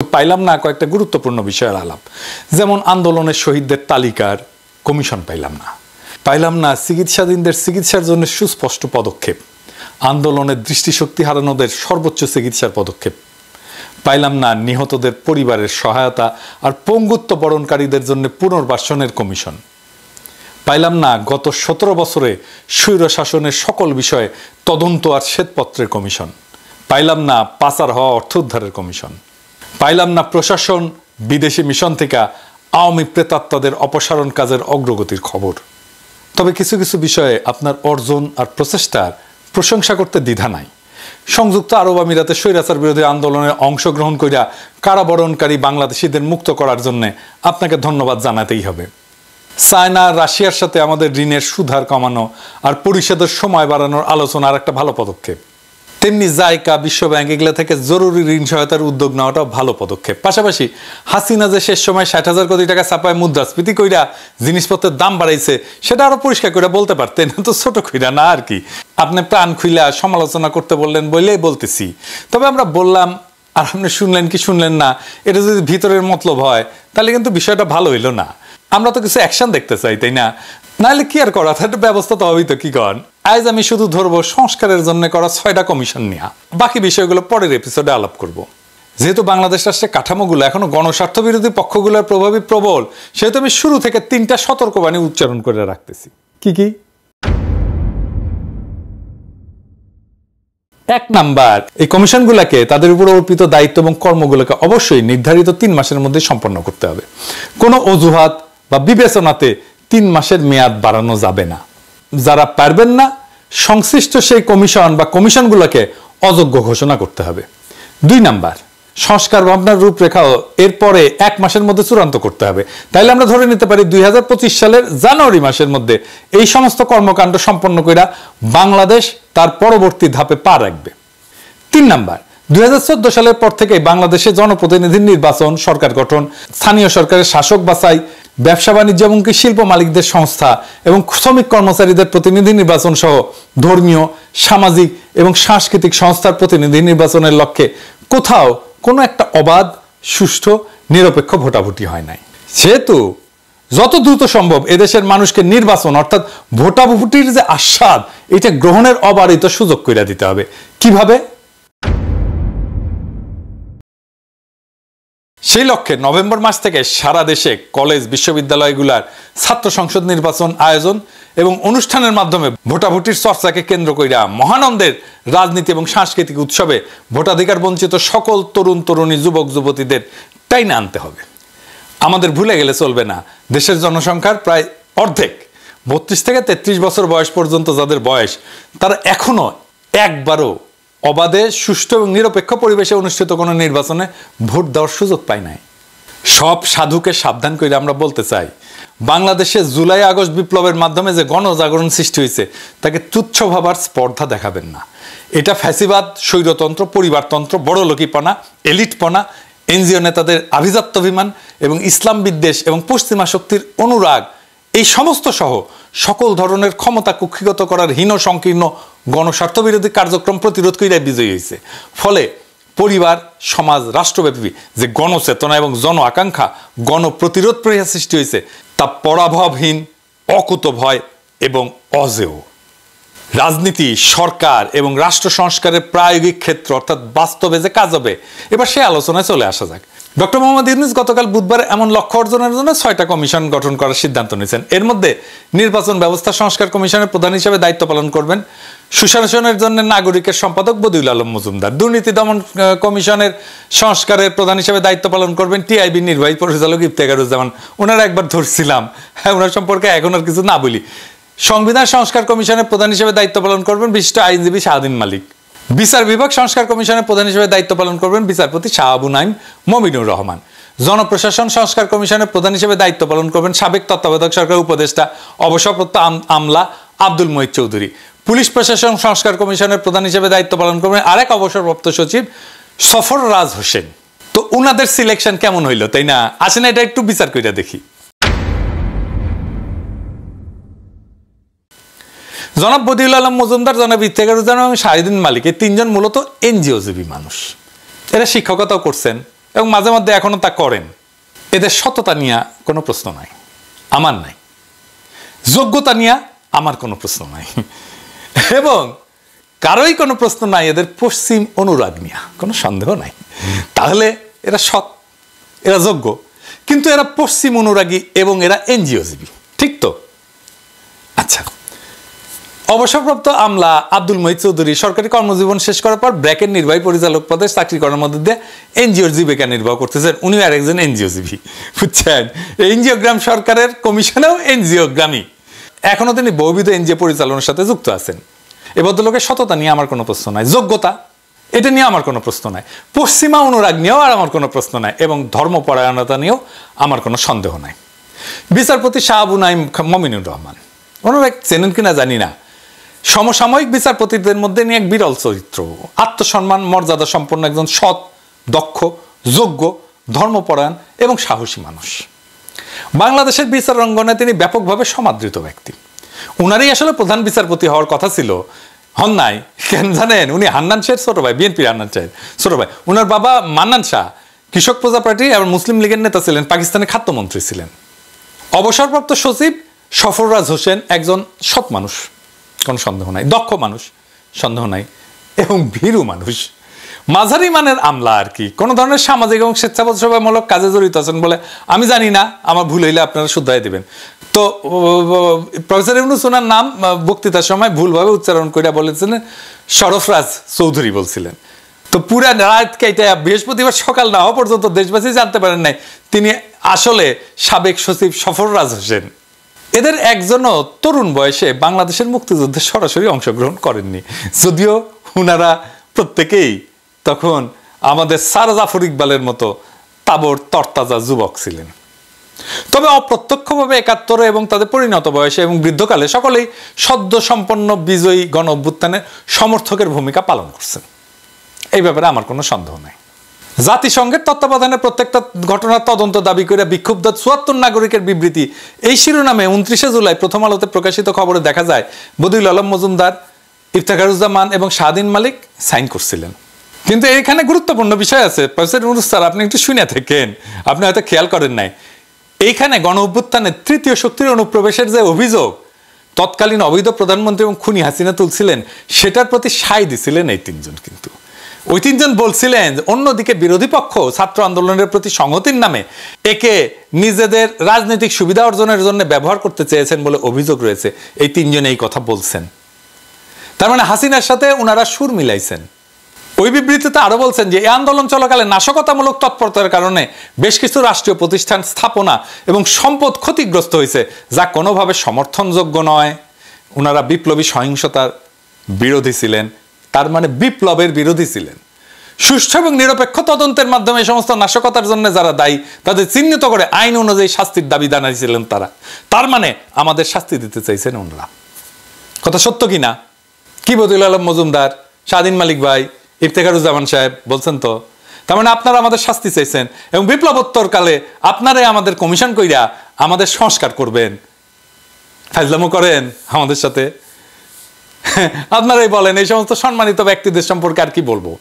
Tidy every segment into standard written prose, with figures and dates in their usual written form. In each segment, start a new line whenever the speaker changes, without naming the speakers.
পাইলাম না কয়েকটা গুরুত্বপূর্ণ বিষয়ের আলাপ, যেমন আন্দোলনের শহীদদের তালিকার কমিশন পাইলাম না চিকিৎসাধীনদের চিকিৎসার জন্য সুস্পষ্ট পদক্ষেপ, আন্দোলনের দৃষ্টিশক্তি হারানোদের সর্বোচ্চ চিকিৎসার পদক্ষেপ পাইলাম না, নিহতদের পরিবারের সহায়তা আর পঙ্গুত্ব বরণকারীদের জন্য পুনর্বাসনের কমিশন পাইলাম না, গত 17 বছরে স্বৈর শাসনের সকল বিষয়ে তদন্ত আর শ্বেতপত্রের কমিশন পাইলাম না, পাচার হওয়া অর্থ উদ্ধারের কমিশন পাইলাম না, প্রশাসন বিদেশি মিশন থেকে আওয়ামী প্রেতাত্মাদের অপসারণ কাজের অগ্রগতির খবর। তবে কিছু কিছু বিষয়ে আপনার অর্জন আর প্রচেষ্টার প্রশংসা করতে দ্বিধা নাই। সংযুক্ত আরব আমিরাতে স্বৈরাচার বিরোধী আন্দোলনে অংশগ্রহণ কইরা কারাবরণকারী বাংলাদেশিদের মুক্ত করার জন্য আপনাকে ধন্যবাদ জানাতেই হবে। চায়না রাশিয়ার সাথে আমাদের ঋণের সুদহার কমানো আর পরিশোধের সময় বাড়ানোর আলোচনা আর একটা ভালো পদক্ষেপ। তেমনি জাইকা, বিশ্বব্যাংক এগুলা থেকে জরুরি ঋণ সহায়তার উদ্যোগ নেওয়াটাও ভালো পদক্ষেপ। পাশাপাশি হাসিনা যে শেষ সময় 60,000 কোটি টাকা ছাপায় মুদ্রাস্ফীতি কইরা জিনিসপত্রের দাম বাড়াইছে, সেটা আরো পরিষ্কার করে বলতে পারতেন, তো ছোট কইরা না আর কি। আপনি প্রাণ খুইলা সমালোচনা করতে বললেন বলেই বলতেছি। তবে আমরা বললাম আর আপনি শুনলেন কি শুনলেন না, এটা যদি ভিতরের মতলব হয় তাহলে কিন্তু বিষয়টা ভালো হইলো না। আমরা তো কিছু অ্যাকশন দেখতে চাই, তাই না? নাহলে কি আর করা, একটা ব্যবস্থা তো হবেই তো। কি কন? আজ আমি শুধু ধরবো সংস্কারের জন্য করা 6টা কমিশন নিয়ে, বাকি বিষয়গুলো পরের এপিসোডে আলাপ করব। যেহেতু বাংলাদেশ রাষ্ট্রের কাঠামোগুলো এখনো গণস্বার্থ বিরোধী পক্ষগুলোর প্রভাবী প্রবল, সেহেতু আমি শুরু থেকে 3টা সতর্কবাণী উচ্চারণ করে রাখতেছি। কি কি? 1 নাম্বার, এই কমিশনগুলোকে তাদের উপর অর্পিত দায়িত্ব এবং কর্মগুলোকে অবশ্যই নির্ধারিত 3 মাসের মধ্যে সম্পন্ন করতে হবে। কোনো অজুহাত বা বিবেচনাতে 3 মাসের মেয়াদ বাড়ানো যাবে না। যারা পারবেন না, সংশ্লিষ্ট সেই কমিশন বা কমিশনগুলোকে অযোগ্য ঘোষণা করতে হবে। 2 নাম্বার, সংস্কার ভাবনার রূপরেখাও এরপরে 1 মাসের মধ্যে চূড়ান্ত করতে হবে। তাইলে আমরা ধরে নিতে পারি 2025 সালের জানুয়ারি মাসের মধ্যে এই সমস্ত কর্মকাণ্ড সম্পন্ন কইরা বাংলাদেশ তার পরবর্তী ধাপে পা রাখবে। 3 নাম্বার, 2014 সালের পর থেকে বাংলাদেশে জনপ্রতিনিধি নির্বাচন, সরকার গঠন, স্থানীয় সরকারের শাসক বাছাই, ব্যবসা বাণিজ্য এমনকি শিল্প মালিকদের সংস্থা এবং শ্রমিক কর্মচারীদের প্রতিনিধি নির্বাচন সহ ধর্মীয়, সামাজিক এবং সাংস্কৃতিক সংস্থার প্রতিনিধি নির্বাচনের লক্ষ্যে কোথাও কোনো একটা অবাধ, সুষ্ঠু, নিরপেক্ষ ভোটাভুটি হয় নাই। সেহেতু যত দ্রুত সম্ভব এদেশের মানুষকে নির্বাচন অর্থাৎ ভোটাভুটির যে আস্বাদ, এটা গ্রহণের অবারিত সুযোগ করে দিতে হবে। কিভাবে? সেই লক্ষ্যে নভেম্বর মাস থেকে সারা দেশে কলেজ, বিশ্ববিদ্যালয়গুলোর ছাত্র সংসদ নির্বাচন আয়োজন এবং অনুষ্ঠানের মাধ্যমে ভোটাভুটির চর্চাকে কেন্দ্র কইরা মহানন্দের রাজনীতি এবং সাংস্কৃতিক উৎসবে ভোটাধিকার বঞ্চিত সকল তরুণ তরুণী, যুবক যুবতীদের টাইনে আনতে হবে। আমাদের ভুলে গেলে চলবে না, দেশের জনসংখ্যার প্রায় অর্ধেক 32 থেকে 33 বছর বয়স পর্যন্ত যাদের বয়স, তারা এখনো একবারও অবাধে, সুষ্ঠু এবং নিরপেক্ষ পরিবেশে অনুষ্ঠিত কোনো নির্বাচনে ভোট দেওয়ার সুযোগ পায় নাই। সব সাধুকে সাবধান করে আমরা বলতে চাই, বাংলাদেশে জুলাই আগস্ট বিপ্লবের মাধ্যমে যে গণজাগরণ সৃষ্টি হয়েছে তাকে তুচ্ছ ভাবার স্পর্ধা দেখাবেন না। এটা ফ্যাসিবাদ, স্বৈরতন্ত্র, পরিবারতন্ত্র, বড়লোকিপনা, এলিটপনা, এনজিও নেতাদের আভিজাত্যাভিমান এবং ইসলাম বিদ্বেষ এবং পশ্চিমা শক্তির অনুরাগ, এই সমস্ত সহ সকল ধরনের ক্ষমতা কুক্ষিগত করার হীন সংকীর্ণ গণস্বার্থবিরোধী কার্যক্রম প্রতিরোধ কইরা বিজয়ী হয়েছে। ফলে পরিবার, সমাজ, রাষ্ট্রব্যাপী যে গণচেতনা এবং জন আকাঙ্ক্ষা, গণপ্রতিরোধ প্রয়াস সৃষ্টি হয়েছে তা পরাভবহীন, অকুতভয় এবং অজেয়। রাজনীতি, সরকার এবং রাষ্ট্র সংস্কারের প্রায়োগিক ক্ষেত্র অর্থাৎ বাস্তবে যে কাজ হবে, এবার সে আলোচনায় চলে আসা যাক। ডক্টর মোহাম্মদ ইউনূস গতকাল বুধবার এমন লক্ষ্য অর্জনের জন্য 6টা কমিশন গঠন করার সিদ্ধান্ত নিয়েছেন। এর মধ্যে নির্বাচন ব্যবস্থা সংস্কার কমিশনের প্রধান হিসেবে দায়িত্ব পালন করবেন সুশাসনের জন্য নাগরিকের সম্পাদক বদিউল আলম মজুমদার। দুর্নীতি দমন কমিশনের সংস্কারের প্রধান হিসেবে দায়িত্ব পালন করবেন টিআইবি নির্বাহী পরিচালক ইফতেখারুজ্জামান। ওনারা একবার ধরছিলাম, ওনার সম্পর্কে এখন আর কিছু না বলি। সংবিধান সংস্কার কমিশনের প্রধান হিসেবে দায়িত্ব পালন করবেন বিশিষ্ট আইনজীবী শাহদিন মালিক। বিচার বিভাগ সংস্কার কমিশনের প্রধান হিসেবে দায়িত্ব পালন করবেন বিচারপতি শাহ আবু নাইম মমিনুর রহমান। জনপ্রশাসন সংস্কার কমিশনের প্রধান হিসেবে দায়িত্ব পালন করবেন সাবেক তত্ত্বাবধায়ক সরকার উপদেষ্টা অবসরপ্রাপ্ত আমলা আব্দুল মহিদ চৌধুরী। পুলিশ প্রশাসন সংস্কার কমিশনের প্রধান হিসেবে দায়িত্ব পালন করবেন আরেক অবসরপ্রাপ্ত সচিব সফররাজ হোসেন। তো উনাদের সিলেকশন কেমন হইল, তাই না? আসেন এটা একটু বিচার করে দেখি। জনাব বদিউল আলম মজুমদার, জনাব ইফতেখারুজ্জামান এবং শাহদিন মালিক, এই 3জন মূলত এনজিওজীবী মানুষ। এরা শিক্ষকতাও করছেন এবং মাঝে মধ্যে এখনও তা করেন। এদের সততা নিয়ে কোনো প্রশ্ন নাই, আমার নাই। যোগ্যতা নিয়ে আমার কোনো প্রশ্ন নাই, এবং কারোই কোনো প্রশ্ন নাই এদের পশ্চিম অনুরাগ নিয়ে, কোনো সন্দেহ নাই। তাহলে এরা সৎ, এরা যোগ্য, কিন্তু এরা পশ্চিম অনুরাগী এবং এরা এনজিওজীবী, ঠিক তো? আচ্ছা, অবসরপ্রাপ্ত আমলা আব্দুল মহিদ চৌধুরী সরকারি কর্মজীবন শেষ করার পর ব্র্যাকের নির্বাহী পরিচালক পদে চাকরি করার মধ্যে দিয়ে এনজিওর জীবিকা নির্বাহ করতেছেন। উনিও আর একজন এনজিওজীবী, বুঝছেন? এনজিওগ্রাম সরকারের কমিশনেও এনজিওগ্রামী। এখনও তিনি বহুবিধ এনজিও পরিচালনার সাথে যুক্ত আছেন। এ ভদ্রলোকের সততা নিয়ে আমার কোনো প্রশ্ন নাই, যোগ্যতা এটা নিয়ে আমার কোনো প্রশ্ন নাই, পশ্চিমা অনুরাগ নিয়েও আর আমার কোনো প্রশ্ন নাই, এবং ধর্মপরায়ণতা নিয়েও আমার কোনো সন্দেহ নাই। বিচারপতি শাহ আবু নাঈম মমিনুর রহমান, ওনারা চেনেন কিনা জানি না, সমসাময়িক বিচারপতিদের মধ্যে নিয়ে এক বিরল চরিত্র, আত্মসম্মান মর্যাদা সম্পন্ন একজন সৎ, দক্ষ, যোগ্য, ধর্মপরায়ণ এবং সাহসী মানুষ। বাংলাদেশের বিচার অঙ্গনে তিনি ব্যাপকভাবে সমাদৃত ব্যক্তি। উনারই আসলে প্রধান বিচারপতি হওয়ার কথা ছিল, হন নাই। কেন জানেন? উনি হান্নান শাহের ছোট ভাই, বিএনপির হান্নান শাহের ছোট ভাই। উনার বাবা মান্নান শাহ কৃষক প্রজা পার্টি এবং মুসলিম লীগের নেতা ছিলেন, পাকিস্তানের খাদ্যমন্ত্রী ছিলেন। অবসরপ্রাপ্ত সচিব সফররাজ হোসেন একজন সৎ মানুষ, কোনো সন্দেহ নাই, দক্ষ মানুষ, সন্দেহ নাই, এবং ভীরু মানুষ, মাঝারি মানের আমলা আর কি, কোনো ধরনের সামাজিক এবং স্বেচ্ছাসেবামূলক কাজে জড়িত আছেন বলে আমি জানি না, আমার ভুল হইলে আপনারা শুধরাই দেবেন। তো প্রফেসর ইউনূস ওনার নাম বক্তৃতার সময় ভুলভাবে উচ্চারণ করে বলেছিলেন শরফরাজ চৌধুরী বলছিলেন। তো পুরা রাত কেটে বৃহস্পতিবার সকাল না হওয়া পর্যন্ত দেশবাসী জানতে পারেন নাই তিনি আসলে সাবেক সচিব সফররাজ হোসেন। এদের একজনও তরুণ বয়সে বাংলাদেশের মুক্তিযুদ্ধে সরাসরি অংশগ্রহণ করেননি, যদিও ওনারা প্রত্যেকেই তখন আমাদের স্যার জাফর ইকবালের মতো তাবর তরতাজা যুবক ছিলেন। তবে অপ্রত্যক্ষভাবে ৭১ এবং তাদের পরিণত বয়সে এবং বৃদ্ধকালে সকলেই সদ্য সম্পন্ন বিজয়ী গণ অভ্যুত্থানের সমর্থকের ভূমিকা পালন করছেন। এই ব্যাপারে আমার কোনো সন্দেহ নাই। জাতিসংঘের তত্ত্বাবধানে প্রত্যেকটা ঘটনার তদন্ত দাবি করে বিক্ষুব্ধ ৭৪ নাগরিকের বিবৃতি, এই শিরোনামে ২৯শে জুলাই প্রথম আলোতে প্রকাশিত খবরে দেখা যায় বদিউল আলম মজুমদার, ইফতেখারুজ্জামান এবং শাহদিন মালিক সাইন করছিলেন। কিন্তু এখানে গুরুত্বপূর্ণ বিষয় আছে, প্রফেসর ইউনূস স্যার আপনি একটু শুনে থাকেন, আপনি হয়তো খেয়াল করেন নাই। এইখানে গণ অভ্যুত্থানে তৃতীয় শক্তির অনুপ্রবেশের যে অভিযোগ তৎকালীন অবৈধ প্রধানমন্ত্রী এবং খুনি হাসিনা তুলছিলেন, সেটার প্রতি সায় দিছিলেন এই তিনজন। কিন্তু ওই তিনজন বলছিলেন অন্যদিকে বিরোধী পক্ষ ছাত্র আন্দোলনের প্রতি সংহতির নামে একে নিজেদের রাজনৈতিক সুবিধা অর্জনের জন্য ব্যবহার করতে চেয়েছেন বলে অভিযোগ রয়েছে। এই তিনজন এই কথা বলছেন, তার মানে হাসিনার সাথে ওনারা সুর মিলাইছেন। ওই বিবৃতিতে আরো বলছেন যে এই আন্দোলন চলাকালে নাশকতামূলক তৎপরতার কারণে বেশ কিছু রাষ্ট্রীয় প্রতিষ্ঠান স্থাপনা এবং সম্পদ ক্ষতিগ্রস্ত হয়েছে, যা কোনোভাবে সমর্থনযোগ্য নয়। ওনারা বিপ্লবী সহিংসতার বিরোধী ছিলেন, তার মানে বিপ্লবের বিরোধী ছিলেন। সুষ্ঠু এবং নিরপেক্ষ তদন্তের মাধ্যমে এই সমস্ত নাশকতার জন্য যারা দায়ী তাদের চিহ্নিত করে আইন অনুযায়ী শাস্তির দাবি জানাইছিলেন তারা। তার মানে আমাদের শাস্তি দিতে চাইছেন ওনারা। কথা সত্য কিনা? কি বদিউল আলম মজুমদার, শাহদিন মালিক ভাই, ইফতেখারুজ্জামান সাহেব বলছেন তো? তার মানে আপনারা আমাদের শাস্তি চাইছেন এবং বিপ্লবোত্তরকালে আপনারাই আমাদের কমিশন কইরা আমাদের সংস্কার করবেন। ফাজলামো করেন আমাদের সাথে। আপনারাই বলেন। এই সমস্ত সম্মানিত ব্যক্তিদের সম্পর্কে আর কি বলবো।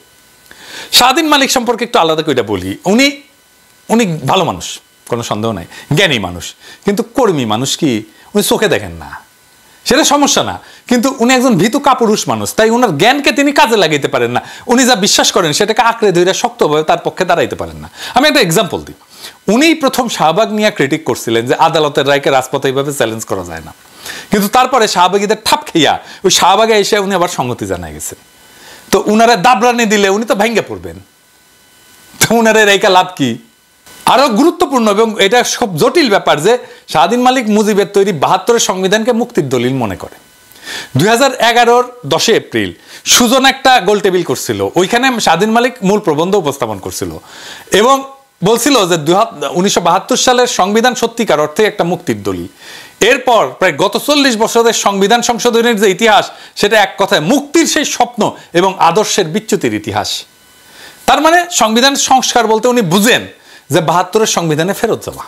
শাহদিন মালিক সম্পর্কে একটু আলাদা করে বলি। উনি ভালো মানুষ, কোনো সন্দেহ নাই, জ্ঞানী মানুষ, কিন্তু কর্মী মানুষ কি উনি চোখে দেখেন না, সেটা সমস্যা না, কিন্তু উনি একজন ভীতু কাপুরুষ মানুষ, তাই ওনার জ্ঞানকে তিনি কাজে লাগাইতে পারেন না। উনি যা বিশ্বাস করেন সেটাকে আঁকড়ে ধরে শক্তভাবে তার পক্ষে দাঁড়াইতে পারেন না। আমি একটা এক্সাম্পল দিই। উনি প্রথম শাহবাগ নিয়ে ক্রিটিক করছিলেন যে আদালতের রায়কে রাজপথে এইভাবে চ্যালেঞ্জ করা যায় না, কিন্তু তারপরে শাহবাগীদের ঠাপ খেয়া ওই শাহবাগে এসে উনি আবার সংহতি জানাই গেছেন। তো উনারা দাবরানি দিলে উনি তো ভাঙ্গে পড়বেন, তো উনার রায়কা লাভ কি? আরো গুরুত্বপূর্ণ এবং এটা সব জটিল ব্যাপার যে শাহদিন মালিক মুজিবের তৈরি ৭২-এর সংবিধানকে মুক্তির দলিল মনে করে। 2011-র 10 এপ্রিল সুজন একটা গোল টেবিল করছিল, ওইখানে শাহদিন মালিক মূল প্রবন্ধ উপস্থাপন করছিল এবং বলছিল যে 1972 সালের সংবিধান সত্যিকার অর্থে একটা মুক্তির দলিল। এরপর প্রায় গত 40 বছরের সংবিধান সংশোধনের যে ইতিহাস, সেটা এক কথায় মুক্তির সেই স্বপ্ন এবং আদর্শের বিচ্যুতির ইতিহাস। তার মানে সংবিধান সংস্কার বলতে উনি বুঝেন যে ৭২-এর সংবিধানে ফেরত যাওয়া।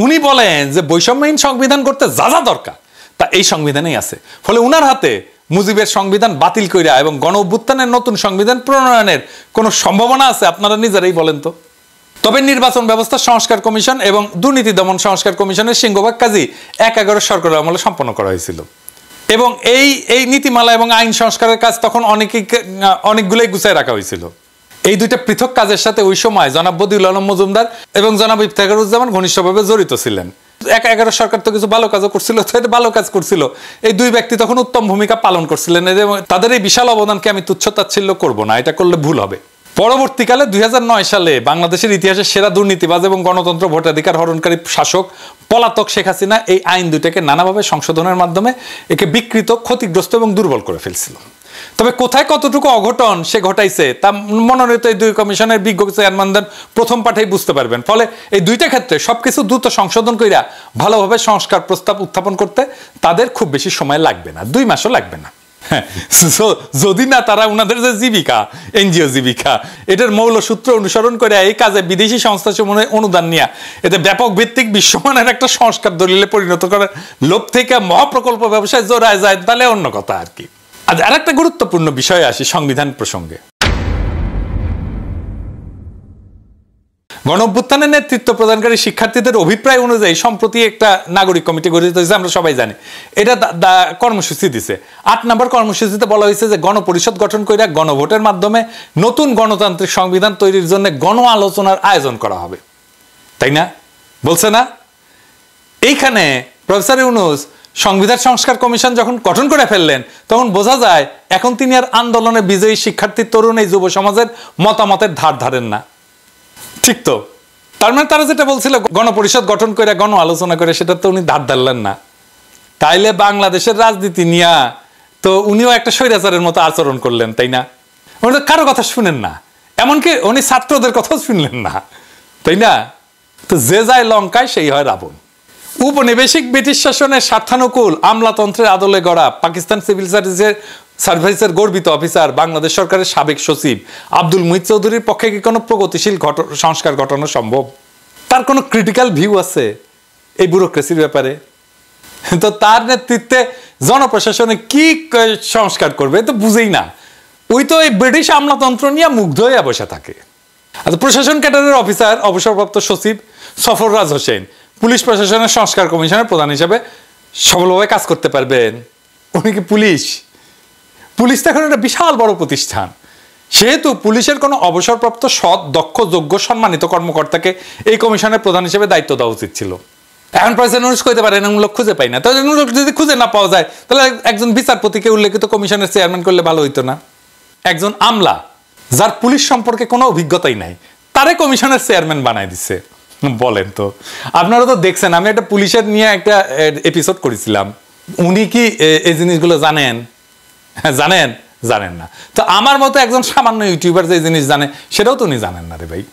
উনি বলেন যে বৈষম্যহীন সংবিধান করতে যা যা দরকার তা এই সংবিধানেই আছে। ফলে উনার হাতে মুজিবের সংবিধান বাতিল কইরা এবং গণ অভ্যুত্থানের নতুন সংবিধান প্রণয়নের কোনো সম্ভাবনা আছে? আপনারা নিজেরাই বলেন তো। তবে নির্বাচন ব্যবস্থা সংস্কার কমিশন এবং দুর্নীতি দমন সংস্কার কমিশনের সিংহভাগ কাজই 11 সরকারের আমলে সম্পন্ন করা হয়েছিল এবং এই নীতিমালা এবং আইন সংস্কারের কাজ তখন অনেকগুলোই গুছিয়ে রাখা হয়েছিল। এই দুইটা পৃথক কাজের সাথে ওই সময় জনাব বদিউল আলম মজুমদার এবং জনাব ইফতেখারুজ্জামান ঘনিষ্ঠভাবে জড়িত ছিলেন। 11 সরকার তো কিছু ভালো কাজও করছিল, তো এটা ভালো কাজ করছিল, এই দুই ব্যক্তি তখন উত্তম ভূমিকা পালন করছিলেন। তাদের এই বিশাল অবদানকে আমি তুচ্ছ-তাচ্ছিল্য করব না, এটা করলে ভুল হবে। পরবর্তীকালে 2009 সালে বাংলাদেশের ইতিহাসে সেরা দুর্নীতিবাজ এবং গণতন্ত্র ভোটাধিকার হরণকারী শাসক পলাতক শেখ হাসিনা এই আইন দুইটাকে নানাভাবে সংশোধনের মাধ্যমে একে বিকৃত, ক্ষতিগ্রস্ত এবং দুর্বল করে ফেলছিল। তবে কোথায় কতটুকু অঘটন সে ঘটাইছে তা মনোনীত এই দুই কমিশনের বিজ্ঞ চেয়ারম্যানদের প্রথম পাঠেই বুঝতে পারবেন। ফলে এই দুইটা ক্ষেত্রে সবকিছু দ্রুত সংশোধন কইরা ভালোভাবে সংস্কার প্রস্তাব উত্থাপন করতে তাদের খুব বেশি সময় লাগবে না, 2 মাসও লাগবে না। যদি না তারা ওনাদের যে জীবিকা, এনজিও জীবিকা, এটার মৌলসূত্র অনুসরণ করে এই কাজে বিদেশি সংস্থা সমূহে অনুদান নিয়ে এতে ব্যাপক ভিত্তিক বিশ্বমানের একটা সংস্কার দলিলে পরিণত করার লোভ থেকে মহাপ্রকল্প ব্যবসায় জোড়ায় যায়, তাহলে অন্য কথা আর কি। আজ আরেকটা গুরুত্বপূর্ণ বিষয়ে আসি, সংবিধান প্রসঙ্গে। গণঅভ্যুত্থানের নেতৃত্ব প্রদানকারী শিক্ষার্থীদের অভিপ্রায় অনুযায়ী সম্প্রতি একটা নাগরিক কমিটি গঠিত হয়েছে, আমরা সবাই জানি। এটা কর্মসূচি দিছে। 8 নম্বর কর্মসূচিতে বলা হয়েছে যে গণপরিষদ গঠন করে গণভোটের মাধ্যমে নতুন গণতান্ত্রিক সংবিধান তৈরির জন্য গণ আলোচনার আয়োজন করা হবে, তাই না? বলছে না? এইখানে প্রফেসর ইউনূস সংবিধান সংস্কার কমিশন যখন গঠন করে ফেললেন তখন বোঝা যায় এখন তিনি আর আন্দোলনে বিজয়ী শিক্ষার্থী, তরুণ, এই যুব সমাজের মতামতের ধার ধারেন না, ঠিক তো? তার মানে তারা যেটা বলছিল গণপরিষদ গঠন করে গণ আলোচনা করে, সেটা তো উনি ধার ধারলেন না। তাইলে বাংলাদেশের রাজনীতি নিয়ে তো উনিও একটা স্বৈরাচারের মতো আচরণ করলেন, তাই না? উনি তো কারো কথা শুনেন না, এমনকি উনি ছাত্রদের কথাও শুনলেন না, তাই না? তো যে যায় লঙ্কায় সেই হয় রাবণ। উপনিবেশিক ব্রিটিশ শাসনের স্বার্থানুকূল আমলাতন্ত্রের আদলে গড়া পাকিস্তান সিভিল সার্ভিসের গর্বিত অফিসার বাংলাদেশ সরকারের সাবেক সচিব আব্দুল মুহিত চৌধুরীর পক্ষে কি কোনো প্রগতিশীল সংস্কার ঘটানো সম্ভব? তার কোনো ক্রিটিক্যাল ভিউ আছে এই ব্যুরোক্রেসির ব্যাপারে? তো তার নেতৃত্বে জনপ্রশাসনে কি সংস্কার করবে তো বুঝেই না। ওই তো এই ব্রিটিশ আমলাতন্ত্র নিয়ে মুগ্ধ হয়ে বসে থাকে। আচ্ছা, প্রশাসন ক্যাডারের অফিসার অবসরপ্রাপ্ত সচিব সফররাজ হোসেন পুলিশ প্রশাসনের সংস্কার কমিশনের প্রধান হিসেবে সফলভাবে কাজ করতে পারবেন? উনি কি পুলিশ? পুলিশ তো এখন একটা বিশাল বড় প্রতিষ্ঠান, সেহেতু পুলিশের কোনো অবসরপ্রাপ্ত সৎ, দক্ষ, যোগ্য, সম্মানিত কর্মকর্তাকে এই কমিশনের প্রধান হিসেবে দায়িত্ব দেওয়া উচিত ছিল। এখন প্রফেসর ইউনূস কইতে পারেন এমন লোক খুঁজে পাই না, তাহলে যদি খুঁজে না পাওয়া যায় তাহলে একজন বিচারপতিকে উল্লেখিত কমিশনের চেয়ারম্যান করলে ভালো হইতো না? একজন আমলা যার পুলিশ সম্পর্কে কোনো অভিজ্ঞতাই নাই, তারে কমিশনের চেয়ারম্যান বানায় দিচ্ছে। বলেন তো, আপনারা তো দেখছেন, আমি একটা পুলিশের নিয়ে একটা এপিসোড করেছিলাম। উনি কি এই জিনিসগুলো জানেন? জানেন? জানেন না। তো আমার মতো একজন সামান্য ইউটিউবার যে জিনিস জানে সেটাও তো উনি জানেন না রে ভাই।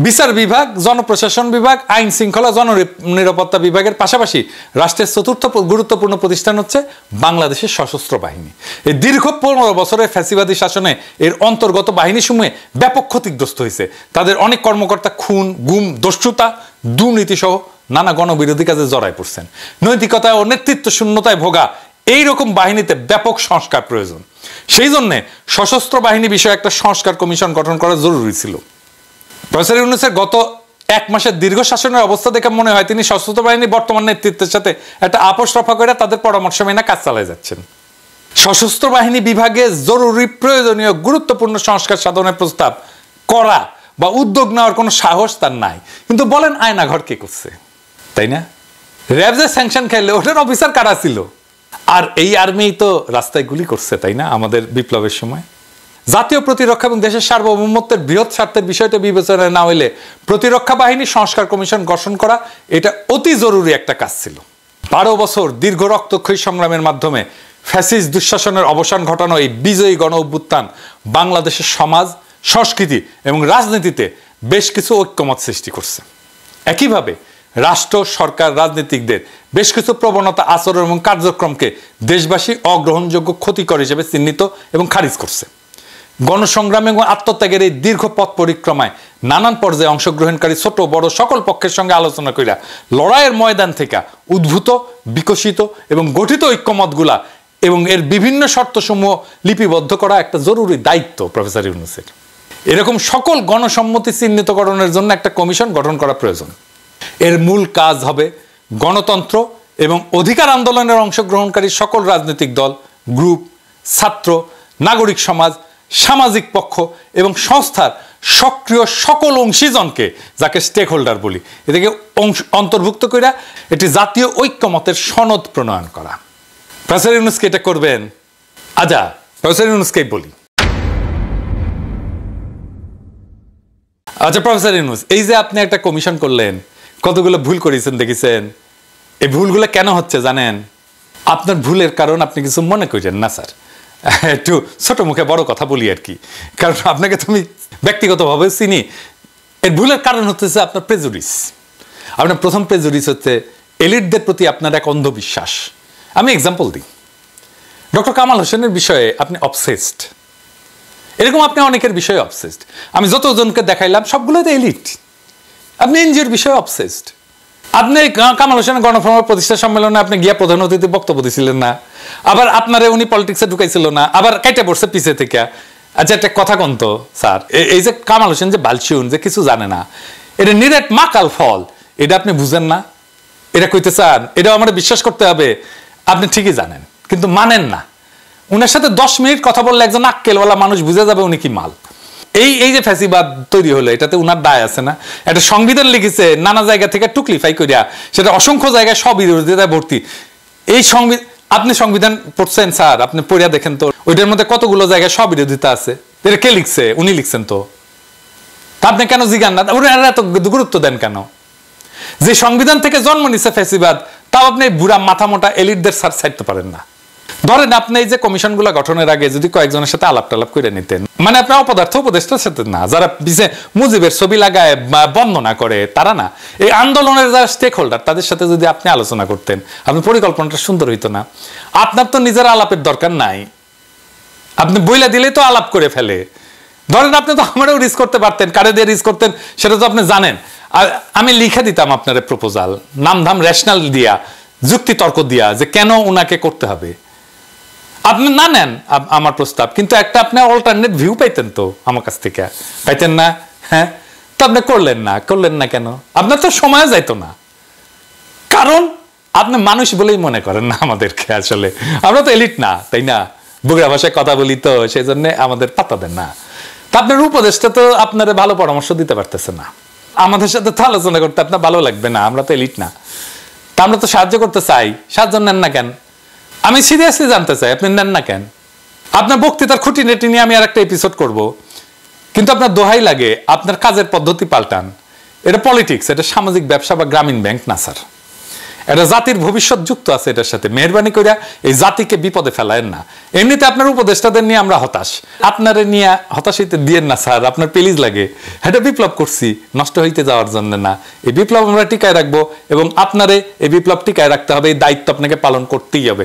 বিচার বিভাগ, জনপ্রশাসন বিভাগ, আইন শৃঙ্খলা, জননিরাপত্তা বিভাগের পাশাপাশি রাষ্ট্রের চতুর্থ গুরুত্বপূর্ণ প্রতিষ্ঠান হচ্ছে বাংলাদেশের সশস্ত্র বাহিনী। এই দীর্ঘ 15 বছরের ফ্যাসিবাদী শাসনে এর অন্তর্গত বাহিনীসমূহে ব্যাপক ক্ষতিগ্রস্ত হয়েছে। তাদের অনেক কর্মকর্তা খুন, গুম, দস্যুতা, দুর্নীতি সহ নানা গণবিরোধী কাজে জড়ায় পড়ছেন। নৈতিকতায় ও নেতৃত্ব শূন্যতায় ভোগা এইরকম বাহিনীতে ব্যাপক সংস্কার প্রয়োজন। সেই জন্যে সশস্ত্র বাহিনী বিষয়ে একটা সংস্কার কমিশন গঠন করা জরুরি ছিল। প্রফেসর ইউনূসের গত 1 মাসের দীর্ঘ শাসনের অবস্থা দেখে মনে হয় তিনি সশস্ত্র বাহিনীর বর্তমান নেতৃত্বের সাথে একটা আপোষ রফা করে তাদের পরামর্শ মেনে কাজ চালিয়ে যাচ্ছেন। সশস্ত্র বাহিনী বিভাগে জরুরি, প্রয়োজনীয়, গুরুত্বপূর্ণ সংস্কার সাধনের প্রস্তাব করা বা উদ্যোগ নেওয়ার কোনো সাহস তার নাই। কিন্তু বলেন আয়নাঘর কে করছে, তাই না? র্যাব যে স্যাংশন খাইলে ওটার অফিসার কারা ছিল? আর এই আর্মি তো রাস্তায় গুলি করছে, তাই না? আমাদের বিপ্লবের সময় জাতীয় প্রতিরক্ষা এবং দেশের সার্বভৌমত্বের বৃহৎ স্বার্থের বিষয়টা বিবেচনায় না হইলে প্রতিরক্ষা বাহিনী সংস্কার কমিশন গঠন করা এটা অতি জরুরি একটা কাজ ছিল। 12 বছর দীর্ঘ রক্তক্ষয়ী সংগ্রামের মাধ্যমে ফ্যাসিস্ট দুঃশাসনের অবসান ঘটানো এই বিজয়ী গণ অভ্যুত্থান বাংলাদেশের সমাজ, সংস্কৃতি এবং রাজনীতিতে বেশ কিছু ঐক্যমত সৃষ্টি করছে। একইভাবে রাষ্ট্র, সরকার, রাজনীতিকদের বেশ কিছু প্রবণতা, আচরণ এবং কার্যক্রমকে দেশবাসী অগ্রহণযোগ্য, ক্ষতিকর হিসেবে চিহ্নিত এবং খারিজ করছে। গণসংগ্রাম এবং আত্মত্যাগের এই দীর্ঘ পথ পরিক্রমায় নানান পর্যায়ে অংশগ্রহণকারী ছোট বড় সকল পক্ষের সঙ্গে আলোচনা কইরা লড়াইয়ের ময়দান থেকে উদ্ভূত, বিকশিত এবং গঠিত ঐক্যমতগুলা এবং এর বিভিন্ন শর্তসমূহ লিপিবদ্ধ করা একটা জরুরি দায়িত্ব প্রফেসর ইউনূসের। এরকম সকল গণসম্মতি চিহ্নিতকরণের জন্য একটা কমিশন গঠন করা প্রয়োজন। এর মূল কাজ হবে গণতন্ত্র এবং অধিকার আন্দোলনের অংশগ্রহণকারী সকল রাজনৈতিক দল, গ্রুপ, ছাত্র, নাগরিক সমাজ, সামাজিক পক্ষ এবং সংস্থার সক্রিয় সকল অংশীজনকে, যাকে স্টেক হোল্ডার বলি, এটাকে অন্তর্ভুক্ত করে একটি জাতীয় ঐক্যমতের সনদ প্রণয়ন করা। প্রফেসর ইউনূসকে এটা করবেন। আচ্ছা, প্রফেসর ইউনূসকেই বলি। আচ্ছা প্রফেসর ইউনূস, এই যে আপনি একটা কমিশন করলেন, কতগুলো ভুল করেছেন দেখেছেন। এই ভুলগুলো কেন হচ্ছে জানেন? আপনার ভুলের কারণ আপনি কিছু মনে করেন না স্যার, একটু ছোট মুখে বড় কথা বলি আর কি, কারণ আপনাকে তুমি ব্যক্তিগতভাবে চিনি। এর ভুলের কারণ হচ্ছে আপনার প্রেজুডিস। আপনার প্রথম প্রেজুডিস হচ্ছে এলিটদের প্রতি আপনার এক অন্ধবিশ্বাস। আমি এক্সাম্পল দিই, ডক্টর কামাল হোসেনের বিষয়ে আপনি অবসেসড, এরকম আপনি অনেকের বিষয়ে অবসেসড। আমি যতজনকে দেখাইলাম সবগুলো তো এলিট। আপনি এনজিওর বিষয়ে অবসেসড। আপনি কামাল হোসেনের গণফোরামের প্রতিষ্ঠা সম্মেলনে আপনি গিয়া প্রধান অতিথি বক্তব্য দিছিলেন না, আবার আপনারে উনি পলিটিক্সে ঢুকাইছিল না, আবার কাইটা পড়ছে পিছে থেকে। আচ্ছা একটা কথা কন্ত স্যার, এই যে কামাল হোসেন যে বালচিউন, যে কিছু জানে না, এটা নিরেট মাকাল ফল, এটা আপনি বুঝেন না? এটা কইতে চান? এটাও আমার বিশ্বাস করতে হবে। আপনি ঠিকই জানেন কিন্তু মানেন না। উনার সাথে 10 মিনিট কথা বললে একজন আক্কেলওয়ালা মানুষ বুঝে যাবে উনি কি মাল। এই যে ফ্যাসিবাদ তৈরি হলো, এটাতে উনার দায় আছে না? একটা সংবিধান লিখেছে নানা জায়গা থেকে টুকলিফাই করিয়া, সেটা অসংখ্য জায়গায় সব বিরোধিতায় ভর্তি। এই আপনি সংবিধান পড়ছেন স্যার, আপনি পড়িয়া দেখেন তো, ওইটার মধ্যে কতগুলো জায়গায় সব বিরোধিতা আছে। এটা কে লিখছে? উনি লিখছেন তো। আপনি কেন জিগান না? ওনারা এত গুরুত্ব দেন কেন? যে সংবিধান থেকে জন্ম নিছে ফ্যাসিবাদ, তাও আপনি বুড়া মাথা মোটা এলিটদের সার ছাড়তে পারেন না। ধরেন আপনি এই যে কমিশনগুলো গঠনের আগে যদি কয়েকজনের সাথে আলাপ টালাপ করে নিতেন, মানে আপনার অপদার্থ উপদেষ্টার সাথে না, যারা পিছিয়ে মুজিবের ছবি লাগায় বন্দনা করে তারা না, এই আন্দোলনের যারা স্টেক হোল্ডার তাদের সাথে যদি আপনি আলোচনা করতেন, আপনার পরিকল্পনাটা সুন্দর হইতো না? আপনার তো নিজের আলাপের দরকার নাই, আপনি বইলা দিলেই তো আলাপ করে ফেলে। ধরেন আপনি তো আমারও রিস্ক করতে পারতেন, কারে দিয়ে রিস্ক করতেন সেটা তো আপনি জানেন। আর আমি লিখে দিতাম আপনার প্রপোজাল, নামধাম রেশনাল দিয়া, যুক্তি তর্ক দিয়া, যে কেন উনাকে করতে হবে। আপনি না নেন আমার প্রস্তাব, কিন্তু একটা আপনি অল্টারনেট ভিউ পাইতেন তো আমার কাছ থেকে, পাইতেন না? হ্যাঁ, তো আপনি করলেন না কেন? আপনার তো সময় যাইতো না, কারণ আপনি মানুষ বলেই মনে করেন না আমাদেরকে। আসলে আমরা তো এলিট না, তাই না? বগুড়া ভাষায় কথা বলি তো, সেই জন্য আমাদের পাত্তা দেন না। তা আপনার উপদেশটা তো আপনার ভালো পরামর্শ দিতে পারতেছে না, আমাদের সাথে তো আলোচনা করতে আপনার ভালো লাগবে না। আমরা তো এলিট না, তা আমরা তো সাহায্য করতে চাই, সাহায্য নেন না কেন? আমি সিরিয়াসলি জানতে চাই আপনি নেন না কেন? আপনার বক্তৃতার খুঁটিনাটি নিয়ে আমি আর একটা এপিসোড করব, কিন্তু আপনার দোহাই লাগে আপনার কাজের পদ্ধতি পাল্টান। এটা পলিটিক্স, এটা সামাজিক ব্যবসা বা গ্রামীণ ব্যাংক না স্যার। এটা জাতির ভবিষ্যৎ যুক্ত আছে এটার সাথে। মেহরবানি করে এই জাতিকে বিপদে ফেলায়েন না। এমনিতে আপনার উপদেষ্টাদের নিয়ে আমরা হতাশ, আপনারে নিয়ে হতাশ হইতে দিয়েন না স্যার। আপনার পেলিজ লাগে, এটা বিপ্লব করছি নষ্ট হইতে যাওয়ার জন্য না। এই বিপ্লব আমরা টিকায় রাখবো এবং আপনারে এই বিপ্লব টিকায় রাখতে হবে, এই দায়িত্ব আপনাকে পালন করতেই হবে।